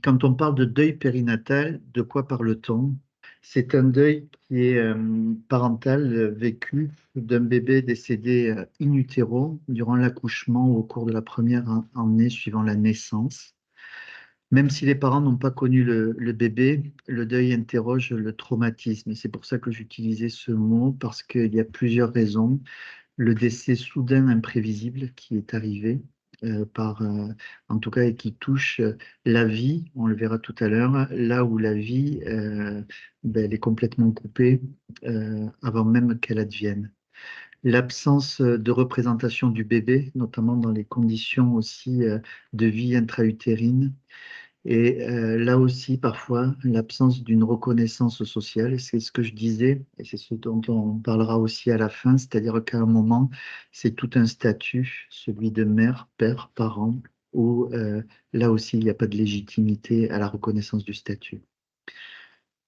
Quand on parle de deuil périnatal, de quoi parle-t-on? C'est un deuil qui est parental vécu d'un bébé décédé in utero durant l'accouchement ou au cours de la première année suivant la naissance. Même si les parents n'ont pas connu le bébé, le deuil interroge le traumatisme. Et c'est pour ça que j'utilisais ce mot, parce qu'il y a plusieurs raisons. Le décès soudain imprévisible qui est arrivé, en tout cas, et qui touche la vie, on le verra tout à l'heure, là où la vie elle est complètement coupée avant même qu'elle advienne. L'absence de représentation du bébé, notamment dans les conditions aussi de vie intra-utérine, et là aussi, parfois, l'absence d'une reconnaissance sociale, et c'est ce que je disais, et c'est ce dont on parlera aussi à la fin, c'est-à-dire qu'à un moment, c'est tout un statut, celui de mère, père, parent, où là aussi, il n'y a pas de légitimité à la reconnaissance du statut.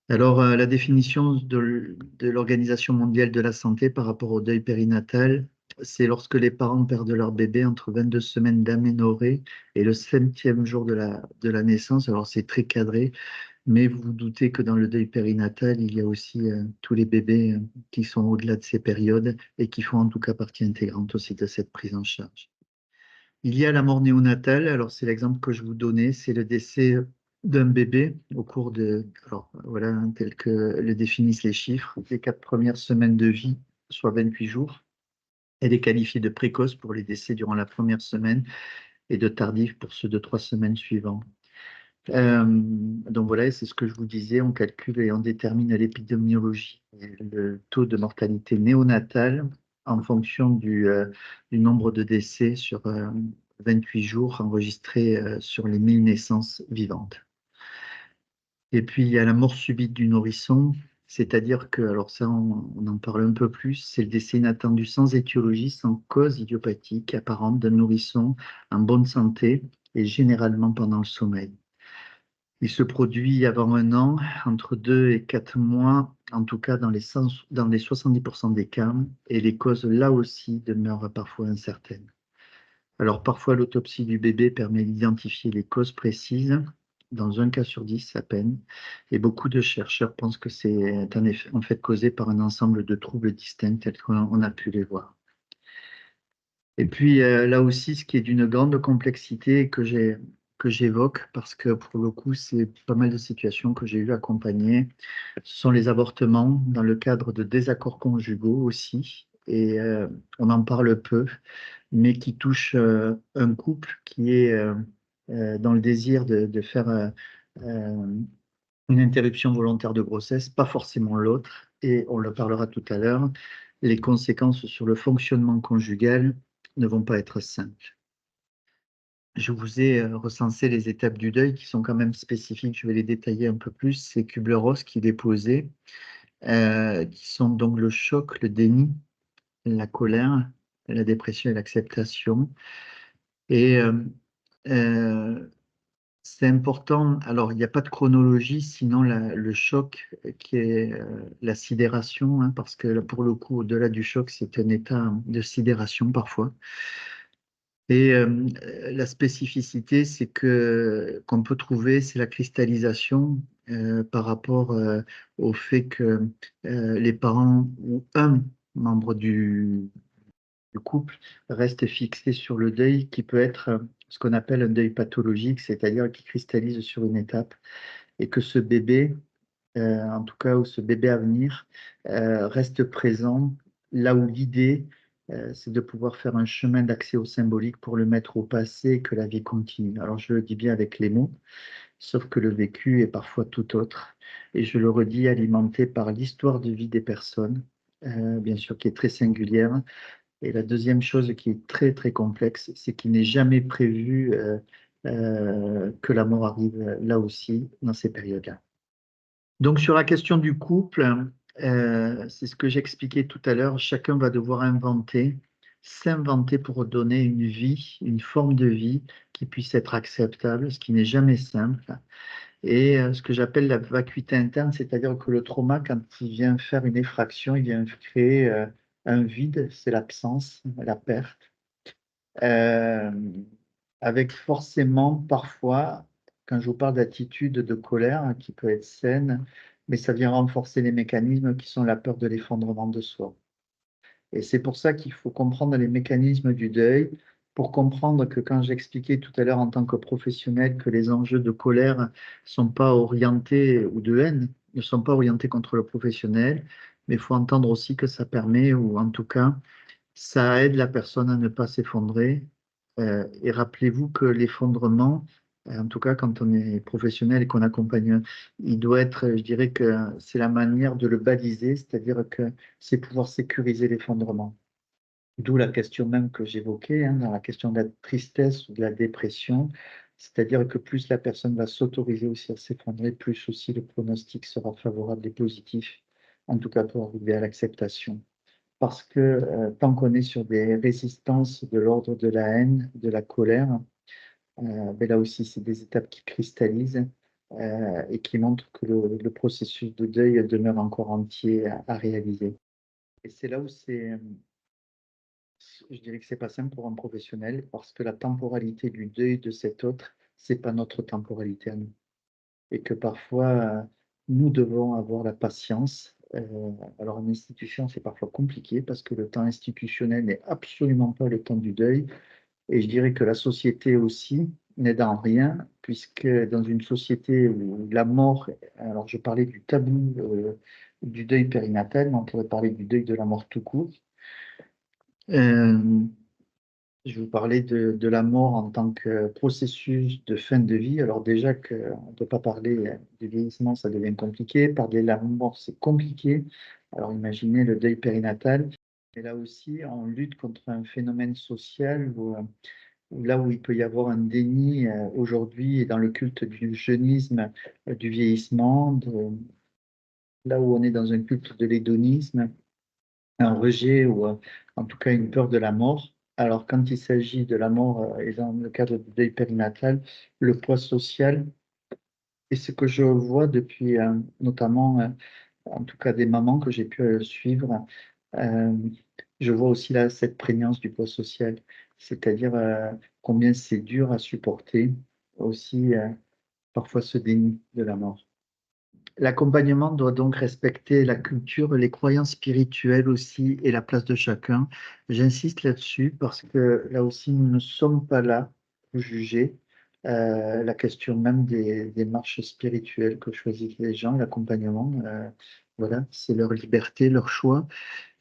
Alors, la définition de l'Organisation mondiale de la santé par rapport au deuil périnatal, c'est lorsque les parents perdent leur bébé entre 22 semaines d'aménorrhée et le 7e jour de la naissance. Alors, c'est très cadré, mais vous vous doutez que dans le deuil périnatal, il y a aussi tous les bébés qui sont au-delà de ces périodes et qui font en tout cas partie intégrante aussi de cette prise en charge. Il y a la mort néonatale. Alors, c'est l'exemple que je vous donnais, c'est le décès d'un bébé au cours alors voilà, tel que le définissent les chiffres, les 4 premières semaines de vie, soit 28 jours. Elle est qualifiée de précoce pour les décès durant la première semaine et de tardif pour ceux de 3 semaines suivantes. Donc voilà, c'est ce que je vous disais, on calcule et on détermine à l'épidémiologie le taux de mortalité néonatale en fonction du nombre de décès sur 28 jours enregistrés sur les 1000 naissances vivantes. Et puis il y a la mort subite du nourrisson, c'est-à-dire que, alors ça on en parle un peu plus, c'est le décès inattendu sans étiologie, sans cause idiopathique apparente d'un nourrisson en bonne santé et généralement pendant le sommeil. Il se produit avant un an, entre 2 et 4 mois, en tout cas dans les 70% des cas, et les causes là aussi demeurent parfois incertaines. Alors parfois l'autopsie du bébé permet d'identifier les causes précises, dans un cas sur 10 à peine, et beaucoup de chercheurs pensent que c'est en fait causé par un ensemble de troubles distincts tels qu'on a pu les voir. Et puis là aussi, ce qui est d'une grande complexité que j'évoque, parce que pour le coup, c'est pas mal de situations que j'ai eu accompagner, ce sont les avortements dans le cadre de désaccords conjugaux aussi. Et on en parle peu, mais qui touchent un couple qui est dans le désir de faire euh, une interruption volontaire de grossesse, pas forcément l'autre, et on le parlera tout à l'heure, les conséquences sur le fonctionnement conjugal ne vont pas être simples. Je vous ai recensé les étapes du deuil qui sont quand même spécifiques, je vais les détailler un peu plus. C'est Kubler-Ross qui les posait, qui sont donc le choc, le déni, la colère, la dépression et l'acceptation. Et c'est important, alors il n'y a pas de chronologie, sinon le choc qui est la sidération, hein, parce que là, pour le coup, au-delà du choc, c'est un état de sidération parfois. Et la spécificité, c'est que qu'on peut trouver, c'est la cristallisation par rapport au fait que les parents ou un membre du couple reste fixé sur le deuil qui peut être ce qu'on appelle un deuil pathologique, c'est-à-dire qui cristallise sur une étape et que ce bébé, en tout cas, ou ce bébé à venir, reste présent là où l'idée, c'est de pouvoir faire un chemin d'accès au symbolique pour le mettre au passé et que la vie continue. Alors, je le dis bien avec les mots, sauf que le vécu est parfois tout autre. Et je le redis, alimenté par l'histoire de vie des personnes, bien sûr, qui est très singulière. Et la deuxième chose qui est très, très complexe, c'est qu'il n'est jamais prévu que la mort arrive là aussi, dans ces périodes-là. Donc sur la question du couple, c'est ce que j'expliquais tout à l'heure, chacun va devoir s'inventer pour donner une vie, une forme de vie qui puisse être acceptable, ce qui n'est jamais simple. Et ce que j'appelle la vacuité interne, c'est-à-dire que le trauma, quand il vient faire une effraction, il vient créer un vide, c'est l'absence, la perte, euh, avec forcément parfois quand je vous parle d'attitude de colère, hein, qui peut être saine, mais ça vient renforcer les mécanismes qui sont la peur de l'effondrement de soi. Et c'est pour ça qu'il faut comprendre les mécanismes du deuil, pour comprendre que quand j'expliquais tout à l'heure en tant que professionnel que les enjeux de colère ne sont pas orientés, ou de haine, ne sont pas orientés contre le professionnel, mais il faut entendre aussi que ça permet, ou en tout cas, ça aide la personne à ne pas s'effondrer. Et rappelez-vous que l'effondrement, en tout cas quand on est professionnel et qu'on accompagne, il doit être, je dirais que c'est la manière de le baliser, c'est-à-dire que c'est pouvoir sécuriser l'effondrement. D'où la question même que j'évoquais, hein, dans la question de la tristesse ou de la dépression, c'est-à-dire que plus la personne va s'autoriser aussi à s'effondrer, plus aussi le pronostic sera favorable et positif, en tout cas pour arriver à l'acceptation. Parce que tant qu'on est sur des résistances de l'ordre de la haine, de la colère, ben là aussi, c'est des étapes qui cristallisent et qui montrent que le processus de deuil demeure encore entier à réaliser. Et c'est là où je dirais que c'est pas simple pour un professionnel, parce que la temporalité du deuil de cet autre, c'est pas notre temporalité à nous. Et que parfois, nous devons avoir la patience. Alors en institution, c'est parfois compliqué parce que le temps institutionnel n'est absolument pas le temps du deuil. Et je dirais que la société aussi n'aide en rien, puisque dans une société où la mort, alors je parlais du tabou du deuil périnatal, mais on pourrait parler du deuil de la mort tout court. Euh, je vous parlais de la mort en tant que processus de fin de vie. Alors déjà qu'on ne peut pas parler du vieillissement, ça devient compliqué. Parler de la mort, c'est compliqué. Alors imaginez le deuil périnatal. Et là aussi, on lutte contre un phénomène social où là où il peut y avoir un déni aujourd'hui et dans le culte du jeunisme, du vieillissement, là où on est dans un culte de l'hédonisme, un rejet ou en tout cas une peur de la mort. Alors quand il s'agit de la mort et dans le cadre du deuil périnatal, le poids social, et ce que je vois depuis notamment, en tout cas des mamans que j'ai pu suivre, euh, je vois aussi là cette prégnance du poids social, c'est-à-dire combien c'est dur à supporter, aussi parfois ce déni de la mort. L'accompagnement doit donc respecter la culture, les croyances spirituelles aussi et la place de chacun. J'insiste là-dessus parce que là aussi, nous ne sommes pas là pour juger la question même des marches spirituelles que choisissent les gens, l'accompagnement. Voilà, c'est leur liberté, leur choix.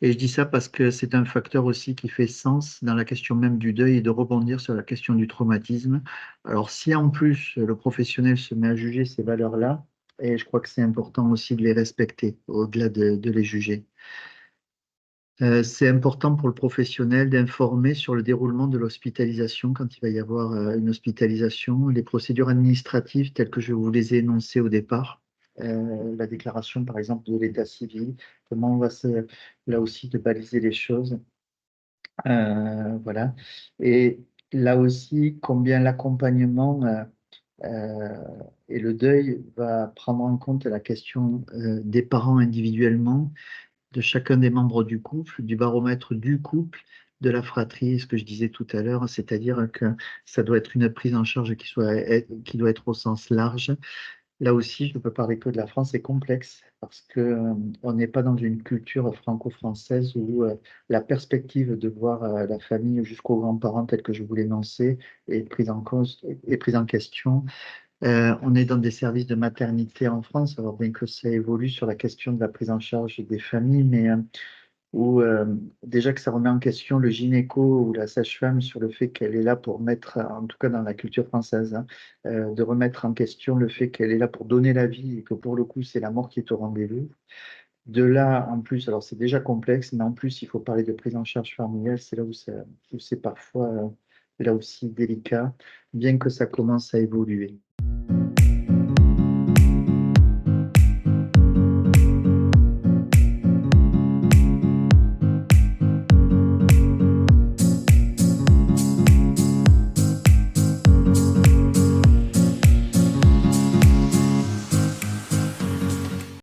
Et je dis ça parce que c'est un facteur aussi qui fait sens dans la question même du deuil et de rebondir sur la question du traumatisme. Alors, si en plus le professionnel se met à juger ces valeurs-là, et je crois que c'est important aussi de les respecter au-delà de les juger. C'est important pour le professionnel d'informer sur le déroulement de l'hospitalisation quand il va y avoir une hospitalisation, les procédures administratives telles que je vous les ai énoncées au départ, la déclaration par exemple de l'état civil, comment on va là aussi de baliser les choses. Voilà. Et là aussi, combien l'accompagnement euh, et le deuil va prendre en compte la question des parents individuellement, de chacun des membres du couple, du baromètre du couple, de la fratrie, ce que je disais tout à l'heure, c'est-à-dire que ça doit être une prise en charge qui doit être au sens large. Là aussi, je ne peux parler que de la France, c'est complexe parce que on n'est pas dans une culture franco-française où la perspective de voir la famille jusqu'aux grands-parents telle que je vous l'énonçais est prise en cause, est prise en question. On est dans des services de maternité en France, alors bien que ça évolue sur la question de la prise en charge des familles, mais où déjà que ça remet en question le gynéco ou la sage-femme sur le fait qu'elle est là pour mettre, en tout cas dans la culture française, hein, de remettre en question le fait qu'elle est là pour donner la vie et que pour le coup c'est la mort qui est au rendez-vous. De là, en plus, alors c'est déjà complexe, mais en plus il faut parler de prise en charge familiale, c'est là où c'est parfois là aussi délicat, bien que ça commence à évoluer.